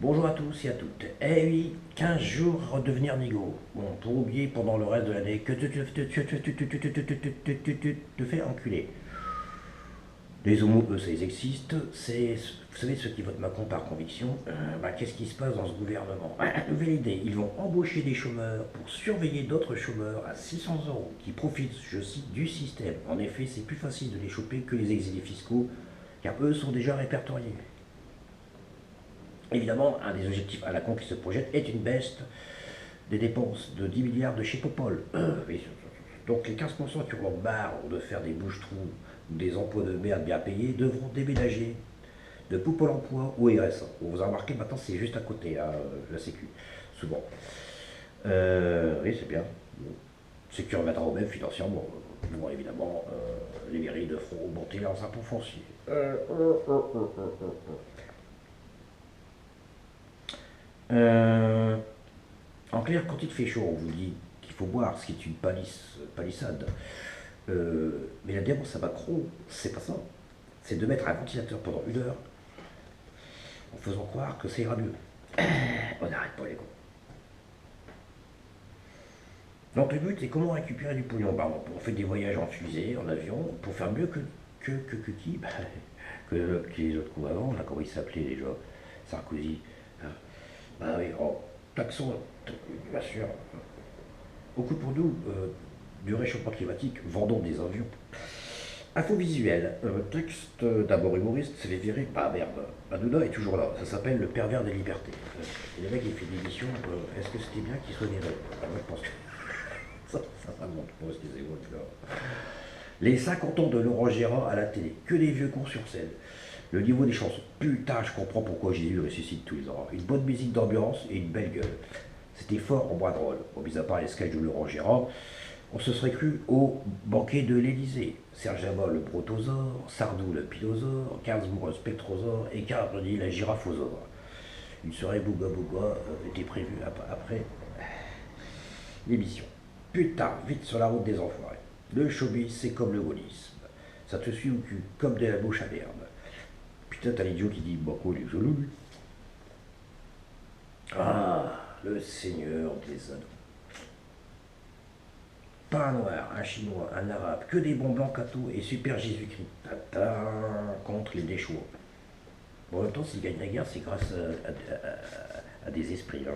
Bonjour à tous et à toutes. Eh oui, 15 jours redevenir nigo. Bon, pour oublier pendant le reste de l'année que tu te fais enculer. Les homos, eux, ça existent. C'est, vous savez, ceux qui votent Macron par conviction, qu'est-ce qui se passe dans ce gouvernement? Nouvelle idée, ils vont embaucher des chômeurs pour surveiller d'autres chômeurs à 600 euros qui profitent, je cite, du système. En effet, c'est plus facile de les choper que les exilés fiscaux, car eux sont déjà répertoriés. Évidemment, un des objectifs à la con qui se projette est une baisse des dépenses de 10 milliards de chez Popol. Oui, donc les 15% qui ont marre de faire des bouches-trous ou des emplois de merde bien payés devront déménager de Popol emploi ou RSA. Vous avez remarqué, maintenant c'est juste à côté, hein, la Sécu, souvent. Oui, c'est bien. Sécu remettra au même financièrement. Bon, évidemment, les mairies devront augmenter leurs impôts fonciers. Euh, En clair, quand il fait chaud, on vous dit qu'il faut boire, ce qui est une palissade. Mais la démence à Macron, c'est pas ça. C'est de mettre un ventilateur pendant 1 heure en faisant croire que ça ira mieux. On n'arrête pas les cons. Donc le but, c'est comment récupérer du pognon. On fait des voyages en fusée, en avion, pour faire mieux que qui que les autres coups avant, là, comment ils s'appelaient déjà Sarkozy. Hein. Bah oui, en taxant, bien sûr, beaucoup pour nous du réchauffement climatique, vendons des avions. Info visuelle, texte d'abord humoriste, c'est les virés. Bah merde, Hanouna est toujours là, ça s'appelle Le pervers des libertés. Et le mec il fait une émission, est-ce que c'était bien qu'il soit viré? Moi je pense que ça monte pas, excusez-moi là. Les 50 ans de Laurent Gérard à la télé, que des vieux cons sur scène. Le niveau des chansons, putain je comprends pourquoi Jésus ressuscite tous les ans. Une bonne musique d'ambiance et une belle gueule. C'était fort en bois de rôle. Bon, mis à part les sketchs de Laurent Gérard, on se serait cru au banquet de l'Élysée. Serge Abol le brontosaure, Sardou le pilosaure, Gainsbourg le spectrosaure et Cardi la giraffosaure. Une soirée Bouga Bouga était prévue après l'émission. Putain, vite sur la route des enfoirés. Le showbiz, c'est comme le gaullisme. Ça te suit au cul, comme de la bouche à merde. Putain, t'as l'idiot qui dit, bah quoi, il est joli, lui. Ah, le seigneur des anneaux. Pas un noir, un chinois, un arabe, que des bons blancs cathos et super Jésus-Christ. Tata contre les déchouans. Bon, en même temps, s'ils gagnent la guerre, c'est grâce à des esprits. Hein.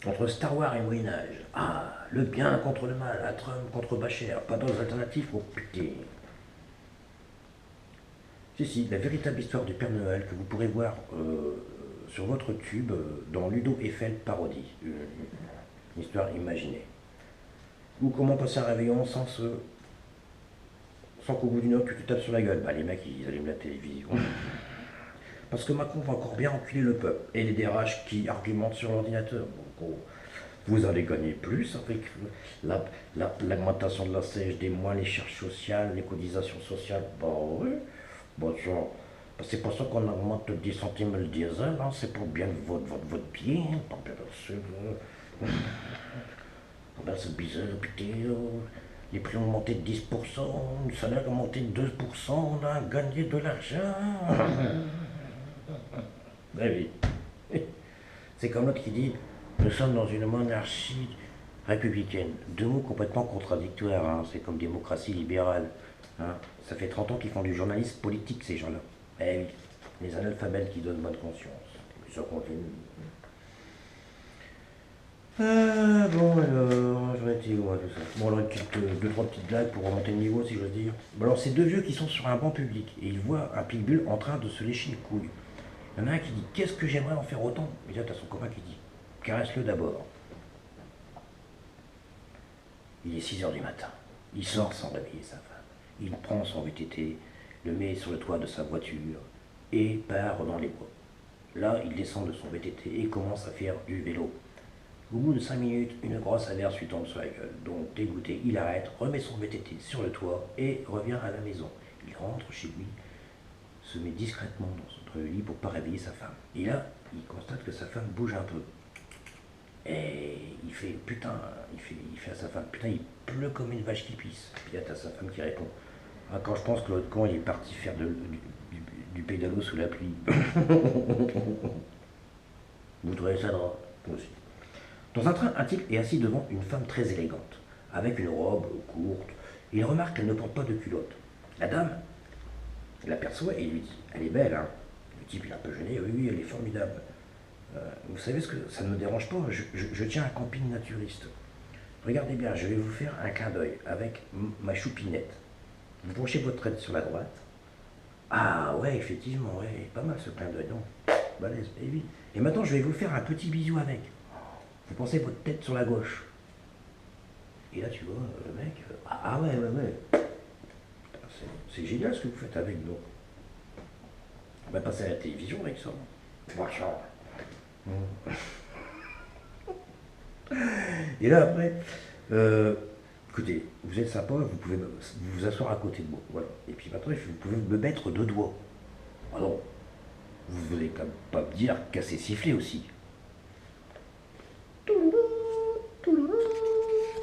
Entre Star Wars et Moyen-Âge. Ah, le bien contre le mal, à Trump contre Bachar. Pas d'autres alternatives pour putain. Si, la véritable histoire du Père Noël que vous pourrez voir sur votre tube dans Ludo Eiffel Parodie. Une histoire imaginée. Ou comment passer un réveillon sans qu'au bout d'une heure tu te tapes sur la gueule. Bah les mecs ils allument la télévision. Parce que Macron va encore bien enculer le peuple. Et les DRH qui argumentent sur l'ordinateur. Donc vous allez gagner plus avec l'augmentation de la CSD, moins les charges sociales, les cotisations sociales. Bah oui. Bon, tiens, c'est pour ça qu'on augmente 10 centimes le diesel, hein, c'est pour bien votre bien, pour bien sûr. Ben, c'est bizarre, putain, les prix ont monté de 10%, le salaire a monté de 2%, on a gagné de l'argent. Ben oui. C'est comme l'autre qui dit, nous sommes dans une monarchie républicaine. Deux mots complètement contradictoires, hein. C'est comme démocratie libérale. Hein. Ça fait 30 ans qu'ils font du journalisme politique, ces gens-là. Eh oui, les analphabètes qui donnent bonne conscience. Et puis ça continue. Bon alors, j'en étais où tout ça. Bon alors, deux, trois petites blagues pour remonter le niveau, si j'ose dire. Bon alors, c'est deux vieux qui sont sur un banc public et ils voient un pitbull en train de se lécher les couilles. Il y en a un qui dit, qu'est-ce que j'aimerais en faire autant? Et là, t'as son copain qui dit, caresse-le d'abord. Il est 6 heures du matin. Il sort sans réveiller sa femme. Il prend son VTT, le met sur le toit de sa voiture et part dans les bois. Là, il descend de son VTT et commence à faire du vélo. Au bout de 5 minutes, une grosse averse lui tombe sur la gueule. Donc, dégoûté, il arrête, remet son VTT sur le toit et revient à la maison. Il rentre chez lui, se met discrètement dans son lit pour ne pas réveiller sa femme. Et là, il constate que sa femme bouge un peu. Et il fait, putain, il fait à sa femme, putain, il pleut comme une vache qui pisse. Puis là, t'as sa femme qui répond, ah, quand je pense que l'autre con, il est parti faire du pédalo sous la pluie. Vous trouvez ça drôle? Moi aussi. Dans un train, un type est assis devant une femme très élégante, avec une robe courte. Il remarque qu'elle ne porte pas de culotte. La dame l'aperçoit et lui dit: Elle est belle, hein? Le type, il est un peu gêné. Oui, oui, elle est formidable. Vous savez ce que ça ne me dérange pas, je tiens un camping naturiste. Regardez bien, je vais vous faire un clin d'œil avec ma choupinette. Vous penchez votre tête sur la droite. Ah ouais, effectivement, ouais, pas mal ce clin d'œil, non? Balèze, et oui. Et maintenant, je vais vous faire un petit bisou avec. Vous pensez votre tête sur la gauche. Et là, tu vois, le mec, ah ouais, ouais, ouais. C'est génial ce que vous faites avec nous. On va passer à la télévision avec ça. Machin. Et là, après, écoutez, vous êtes sympa, vous pouvez vous asseoir à côté de moi. Voilà. Et puis maintenant, vous pouvez me mettre deux doigts. Ah non, vous n'allez pas me dire casser siffler aussi.